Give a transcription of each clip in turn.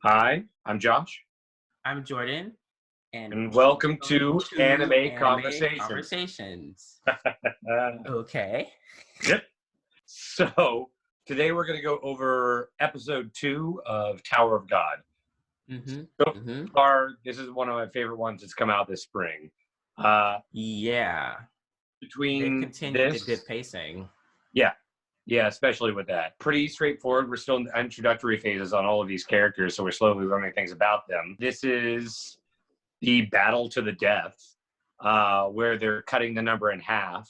Hi, I'm Josh, I'm Jordan, and and welcome welcome to to Anime Anime Conversations. Conversations. Uh, Okay. yep. So today we're going to go over episode 2 of Tower of God. Mm-hmm. So Mm-hmm. far, this is one of my favorite ones that's come out this spring. Uh, Yeah. They've between continued the good this, pacing. yeah, yeah, especially with that. Pretty straightforward. We're still in the introductory phases on all of these characters, so we're slowly learning things about them. This is the battle to the death, where they're cutting the number in half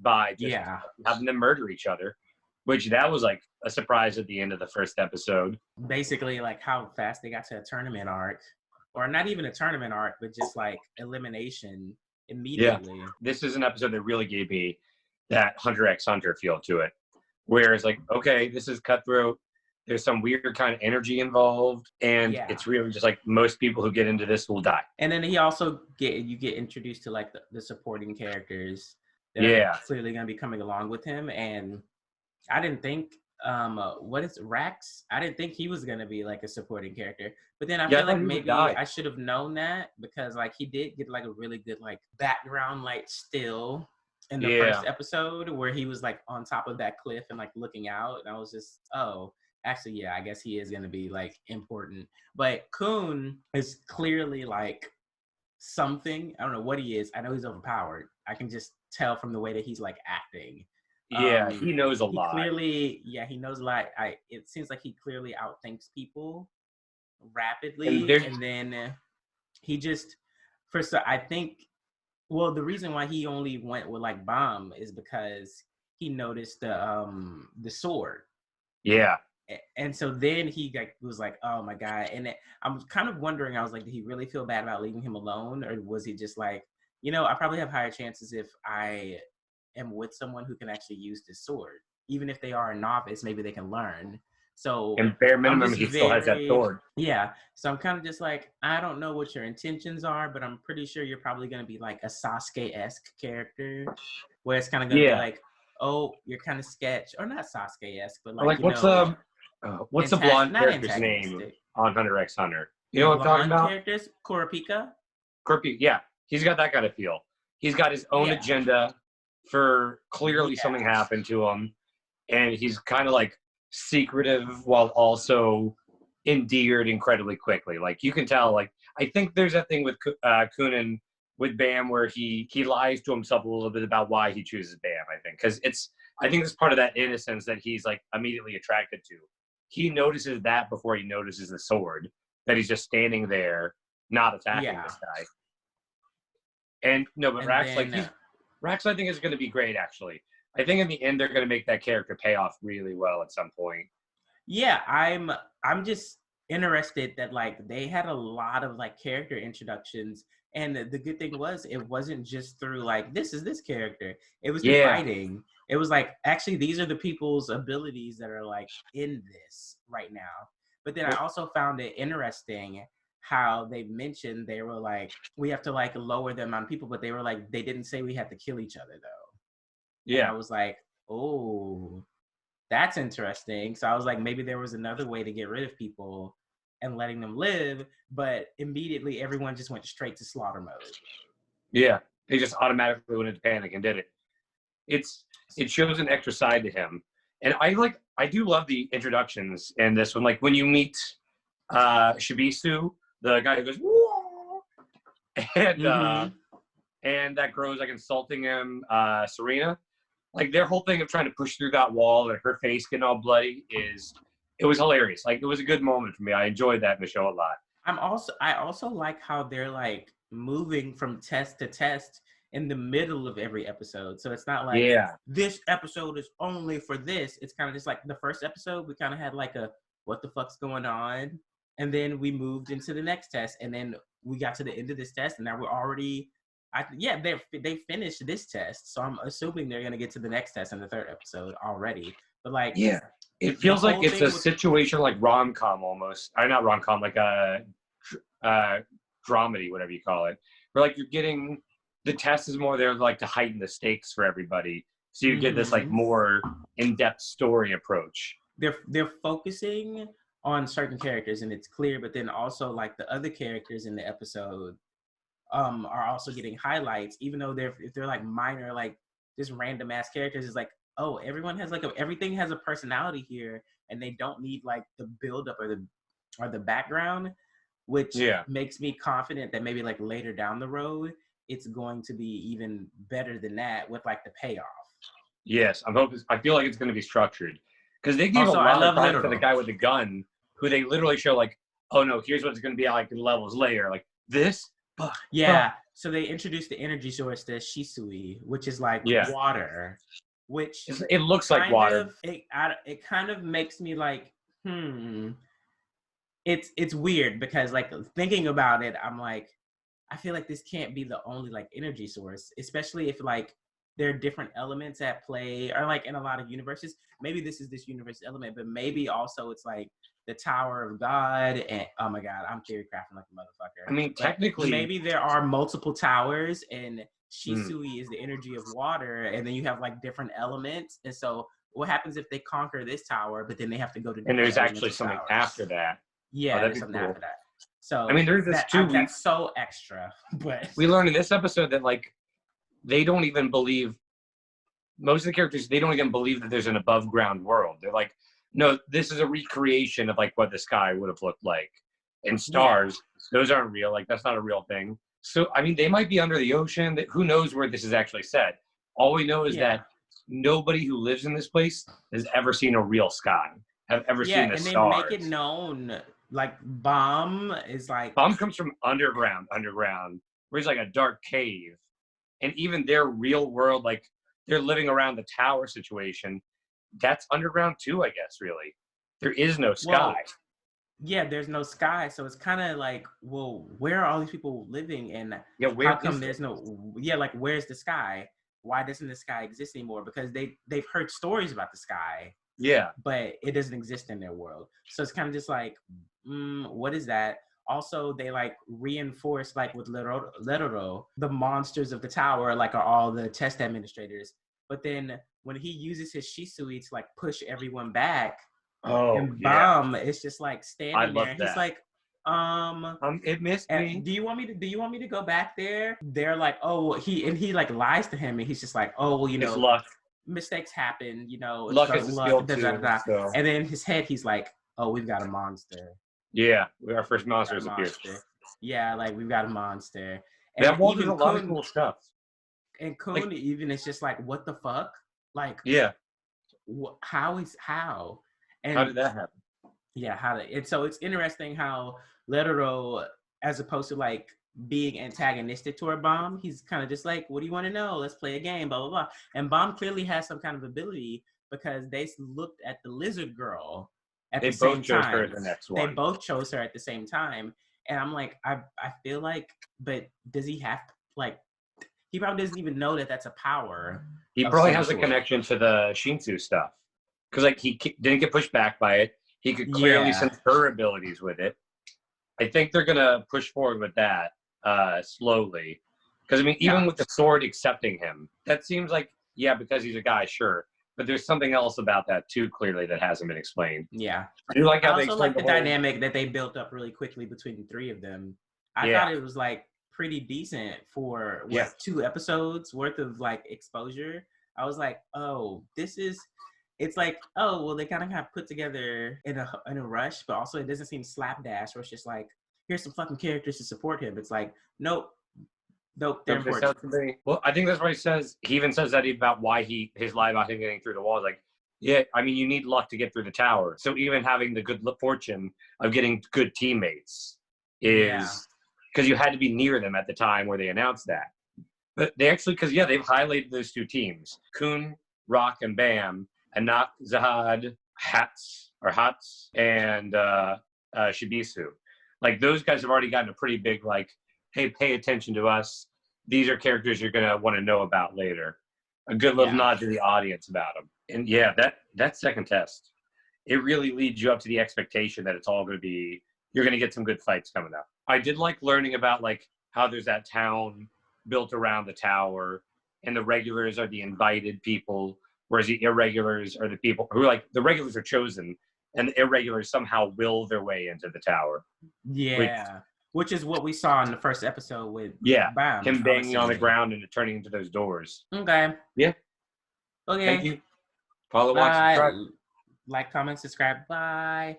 by just Yeah. having them murder each other, which that was like a surprise at the end of the first episode. Basically, like how fast they got to a tournament arc, or not even a tournament arc, but just like elimination Yeah. immediately. This is an episode that really gave me that Hunter x Hunter feel to it, where it's like, okay, this is cutthroat. There's some weird kind of energy involved, and Yeah. it's really just like most people who get into this will die. And then he also get introduced to like the supporting characters that are Yeah. clearly going to be coming along with him. And I didn't think what is Rax? I didn't think he was gonna be like a supporting character. But then I Yeah, I feel thought like he would maybe die. I should have known that because like he did get like a really good like background like still in the Yeah. first episode where he was like on top of that cliff and like looking out. And I was just, oh, actually, yeah, I guess he is gonna be like important. But Kun is clearly like something. I don't know what he is. I know he's overpowered. I can just tell from the way that he's like acting. Yeah, he knows a He lot. clearly, yeah, he knows a lot. It seems like he clearly outthinks people And rapidly, there's and then he just, first, I think, well, the reason why he only went with like bomb is because he noticed the sword, yeah. and so then he like was like, oh my god, and I'm kind of wondering. I was like, did he really feel bad about leaving him alone, or was he just like, I probably have higher chances if I am with someone who can actually use this sword. Even if they are a novice, maybe they can learn. So And bare I'm minimum, just he still has that very, sword. yeah. So I'm kind of just like, I don't know what your intentions are, but I'm pretty sure you're probably going to be like a Sasuke-esque character, where it's kind of going to be Yeah. like, oh, you're kind of sketch, or not Sasuke-esque, but Or like, like, what's the blonde not character's name antagonistic. on Hunter x Hunter? You The know what I'm talking blonde about? characters, Kurapika. Kirby. Yeah, he's got that kind of feel. He's got his own Yeah, agenda. For clearly something yeah, happened to him, and he's kind of like secretive while also endeared incredibly quickly. Like you can tell. Like I think there's that thing with Kunin with Bam where he lies to himself a little bit about why he chooses Bam. I think because I think it's part of that innocence that he's like immediately attracted to. He notices that before he notices the sword, that he's just standing there not attacking yeah. this guy. And no, but And Rax, like then Rax, I think is going to be great. Actually, I think in the end they're going to make that character pay off really well at some point. yeah, I'm just interested that like they had a lot of like character introductions, and the good thing was it wasn't just through like this is this character. It was through Yeah, fighting. It was like actually these are the people's abilities that are like in this right now. But then I well, also found it interesting how they mentioned they were like we have to like lower the amount of people, but they were like they didn't say we had to kill each other though. And I yeah, was like, oh, that's interesting. So I was like, maybe there was another way to get rid of people and letting them live, but immediately everyone just went straight to slaughter mode. yeah. They just automatically went into panic and did it. It shows an extra side to him, and I do love the introductions in this one. Like when you meet Shibisu, the guy who goes whoa, and uh, Mm-hmm. and that girl is like insulting him, Serena. Like their whole thing of trying to push through that wall and her face getting all bloody it was hilarious. Like it was a good moment for me. I enjoyed that in the show a lot. I also like how they're like moving from test to test in the middle of every episode. So it's not like Yeah, this episode is only for this. It's kind of just like the first episode we kind of had like a what the fuck's going on, and then we moved into the next test, and then we got to the end of this test, and now we're already. Yeah, they finished this test, so I'm assuming they're gonna get to the next test in the third episode already. But like yeah. It the feels like whole it's a thing with situation like rom com almost. Or not rom com, like a uh, dramedy, whatever you call it. Where like you're getting the test is more there like to heighten the stakes for everybody, so you get this like mm-hmm. more in depth story approach. They're focusing on certain characters and it's clear, but then also like the other characters in the episode are also getting highlights, even though if they're like minor, like just random ass characters. Is like, oh, everyone has like everything has a personality here, and they don't need like the build up or the background, which makes me confident that maybe like later down the road it's going to be even better than that with like the payoff. Yes, I'm hoping. I feel like it's going to be structured because they gave Also, a I lot of love time to the literal. guy with the gun, who they literally show like, oh no, here's what it's going to be like in levels later, like this. Yeah, so they introduced the energy source, the Shisui, which is like water, which it looks like water. It kind of makes me like, it's weird because like thinking about it, I'm like, I feel like this can't be the only like energy source, especially if like there are different elements at play, or like in a lot of universes. Maybe this is this universe element, but maybe also it's like the Tower of God. And oh my God, I'm theory crafting like a motherfucker. I mean, technically, maybe there are multiple towers, and Shisui is the energy of water, and then you have like different elements. And so, what happens if they conquer this tower, but then they have to go to and there's actually something after that? Yeah, there's something after that. So I mean, there's this that's so extra. But we learned in this episode that like they don't even believe, most of the characters, they don't even believe that there's an above ground world. They're like, no, this is a recreation of like what the sky would have looked like. And stars, those aren't real. Like that's not a real thing. So I mean, they might be under the ocean. Who knows where this is actually set? All we know is that nobody who lives in this place has ever seen a real sky. Have ever seen the stars. Yeah, and they make it known. Like Bomb is like Bomb comes from underground, where it's like a dark cave, and even their real world, like they're living around the tower situation, that's underground too, I guess. Really, there is no sky. There's no sky, so it's kind of like, well, where are all these people living, and how come there's no? Like where's the sky? Why doesn't the sky exist anymore? Because they've heard stories about the sky. Yeah, but it doesn't exist in their world. So it's kind of just like, what is that? Also, they like reinforce like with Leroro, the monsters of the tower like are all the test administrators. But then when he uses his Shisui to like push everyone back, and Bomb it's just like standing there. He's like, it missed me. Do you want me to go back there? They're like, oh, he like lies to him, and he's just like, oh, well, you know, it's luck. Mistakes happen, you know. Luck is a skill too. So. And then in his head, he's like, "Oh, we've got a monster." Yeah, our first monster has appeared. Yeah, like we've got a monster. And that wall does a lot of cool stuff. And Kun even is just like, "What the fuck?" Like, how? And how did that happen? Yeah, and so it's interesting how Leroro, as opposed to like being antagonistic toward Bomb, he's kind of just like, what do you want to know? Let's play a game, blah, blah, blah. And Bomb clearly has some kind of ability because they looked at the lizard girl at the same time. They both chose her as the next one. They both chose her at the same time. And I'm like, I feel like, but does he have, like, he probably doesn't even know that that's a power. He probably has a connection to the Shinsu stuff. Because, like, he didn't get pushed back by it. He could clearly sense her abilities with it. I think they're going to push forward with that. Slowly, because I mean, even with the sword accepting him, that seems like because he's a guy, sure, but there's something else about that too, clearly, that hasn't been explained. Yeah, I do like how I also like the dynamic that they built up really quickly between the three of them. I thought it was like pretty decent for 2 episodes worth of like exposure. I was like, oh, it's like, oh, well, they kind of got put together in a rush, but also it doesn't seem slapdash, where it's just like, here's some fucking characters to support him. It's like, nope, they're important. Well, I think that's what he says. He even says that about why his lie about him getting through the walls. Like, I mean, you need luck to get through the tower. So even having the good fortune of getting good teammates is because you had to be near them at the time where they announced that. But they actually, because they've highlighted those 2 teams, Kun, Rock, and Bam, and not Zahad, Hats, and Shibisu. Like, those guys have already gotten a pretty big, like, hey, pay attention to us. These are characters you're going to want to know about later. A good little nod to the audience about them. And, that second test, it really leads you up to the expectation that it's all going to be, you're going to get some good fights coming up. I did like learning about, like, how there's that town built around the tower, and the regulars are the invited people, whereas the irregulars are the people who, like, the regulars are chosen, and the irregulars somehow will their way into the tower. Yeah. Which is what we saw in the first episode with Bam. Him banging on the ground and it turning into those doors. Okay. Yeah. Okay. Thank you. Follow, watch, Bye. subscribe. Like, comment, subscribe. Bye.